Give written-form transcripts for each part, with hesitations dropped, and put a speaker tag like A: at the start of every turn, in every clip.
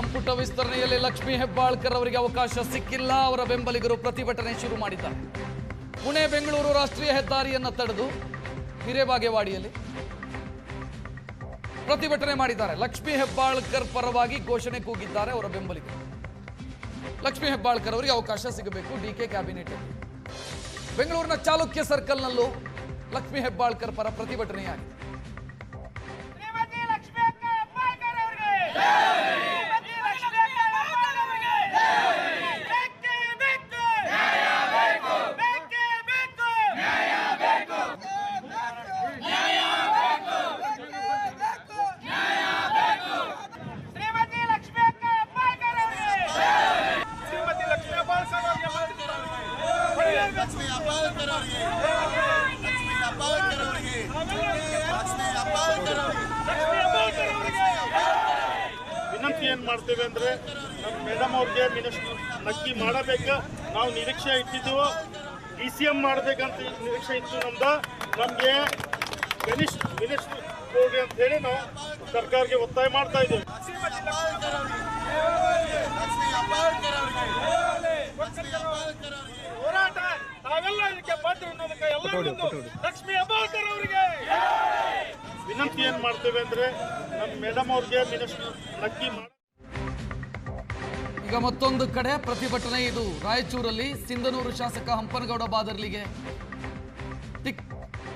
A: ಸಂಪುಟ ವಿಸ್ತರಣೆಯಲ್ಲಿ ಲಕ್ಷ್ಮೀ ಹೆಬ್ಬಾಳ್ಕರ್ ಅವರಿಗೆ ಅವಕಾಶ ಸಿಕ್ಕಿಲ್ಲ. ಅವರ ಬೆಂಬಲಿಗರು ಪ್ರತಿಭಟನೆ ಶುರು ಮಾಡಿದ್ದಾರೆ. ಪುಣೆ ಬೆಂಗಳೂರು ರಾಷ್ಟ್ರೀಯ ಹೆದ್ದಾರಿಯನ್ನು ತಡೆದು ಹಿರೇಬಾಗೇವಾಡಿಯಲ್ಲಿ ಪ್ರತಿಭಟನೆ ಮಾಡಿದ್ದಾರೆ. ಲಕ್ಷ್ಮೀ ಹೆಬ್ಬಾಳ್ಕರ್ ಪರವಾಗಿ ಘೋಷಣೆ ಕೂಗಿದ್ದಾರೆ ಅವರ ಬೆಂಬಲಿಗರು. ಲಕ್ಷ್ಮೀ ಹೆಬ್ಬಾಳ್ಕರ್ ಅವರಿಗೆ ಅವಕಾಶ ಸಿಗಬೇಕು. ಡಿಕೆ ಕ್ಯಾಬಿನೆಟ್ ಬೆಂಗಳೂರಿನ ಚಾಲುಕ್ಯ ಸರ್ಕಲ್ನಲ್ಲೂ ಲಕ್ಷ್ಮೀ ಹೆಬ್ಬಾಳ್ಕರ್ ಪರ ಪ್ರತಿಭಟನೆಯಾಗಿದೆ.
B: ವಿನಂತಿ ಏನು ಮಾಡ್ತೇವೆ ಅಂದರೆ ನಮ್ಮ ಮೇಡಮ್ ಅವ್ರಿಗೆ ಮಿನಿಸ್ಟರ್ ನಕ್ಕಿ ಮಾಡಬೇಕು. ನಾವು ನಿರೀಕ್ಷೆ ಇಟ್ಟಿದ್ದೀವಿ. DCM ಮಾಡಬೇಕಂತ ನಿರೀಕ್ಷೆ ಇತ್ತು ನಮಗೆ ಮಿನಿಸ್ಟರ್ ಕೊಡಿ ಅಂತ ಹೇಳಿ ನಾವು ಸರ್ಕಾರಕ್ಕೆ ಒತ್ತಾಯ ಮಾಡ್ತಾ ಇದ್ದೇವೆ. ಹೋರಾಟ ನಾವೆಲ್ಲ ಇದಕ್ಕೆ ಬದ್ಧ ಅನ್ನೋದಕ್ಕೆ ಎಲ್ಲರಿಗೂ ಲಕ್ಷ್ಮೀ ಹೆಬ್ಬಾಳ್ಕರ್ ಅವರಿಗೆ ವಿನಂತಿ ಏನು ಮಾಡ್ತೇವೆ ಅಂದರೆ ನಮ್ಮ ಮೇಡಮ್ ಅವ್ರಿಗೆ ಮಿನಿಸ್ಟರ್ ನಕ್ಕಿ
A: ಈಗ ಮತ್ತೊಂದು ಕಡೆ ಪ್ರತಿಭಟನೆ. ಇದು ರಾಯಚೂರಲ್ಲಿ ಸಿಂಧನೂರು ಶಾಸಕ ಹಂಪನಗೌಡ ಬಾದರ್ಲಿಗೆ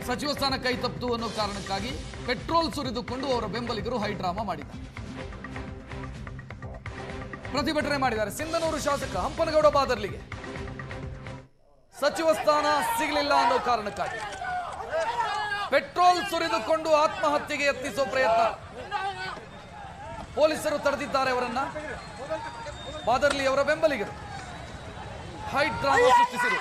A: ಸಚಿವ ಸ್ಥಾನ ಕೈ ತಪ್ಪಿತು ಅನ್ನೋ ಕಾರಣಕ್ಕಾಗಿ ಪೆಟ್ರೋಲ್ ಸುರಿದುಕೊಂಡು ಅವರ ಬೆಂಬಲಿಗರು ಹೈಡ್ರಾಮಾ ಮಾಡಿದ್ದಾರೆ. ಪ್ರತಿಭಟನೆ ಮಾಡಿದ್ದಾರೆ. ಸಿಂಧನೂರು ಶಾಸಕ ಹಂಪನಗೌಡ ಬಾದರ್ಲಿಗೆ ಸಚಿವ ಸ್ಥಾನ ಸಿಗಲಿಲ್ಲ ಅನ್ನೋ ಕಾರಣಕ್ಕಾಗಿ ಪೆಟ್ರೋಲ್ ಸುರಿದುಕೊಂಡು ಆತ್ಮಹತ್ಯೆಗೆ ಯತ್ನಿಸುವ ಪ್ರಯತ್ನ. ಪೊಲೀಸರು ತಡೆದಿದ್ದಾರೆ ಅವರನ್ನ. ಬಾದರ್ಲಿ ಅವರ ಬೆಂಬಲಿಗರು ಹೈಡ್ರಾಮಾ ಸೃಷ್ಟಿಸಿದರು.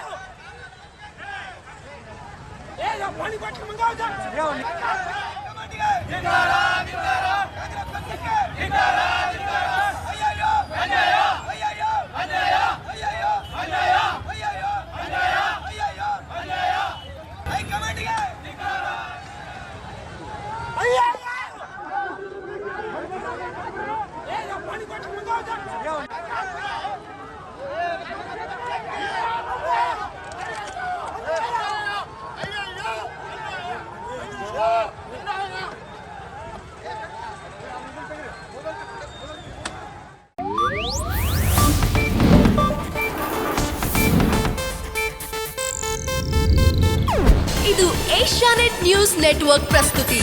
C: ಇದು ಏಷ್ಯಾನೆಟ್ ನ್ಯೂಸ್ ನೆಟ್ವರ್ಕ್ ಪ್ರಸ್ತುತಿ.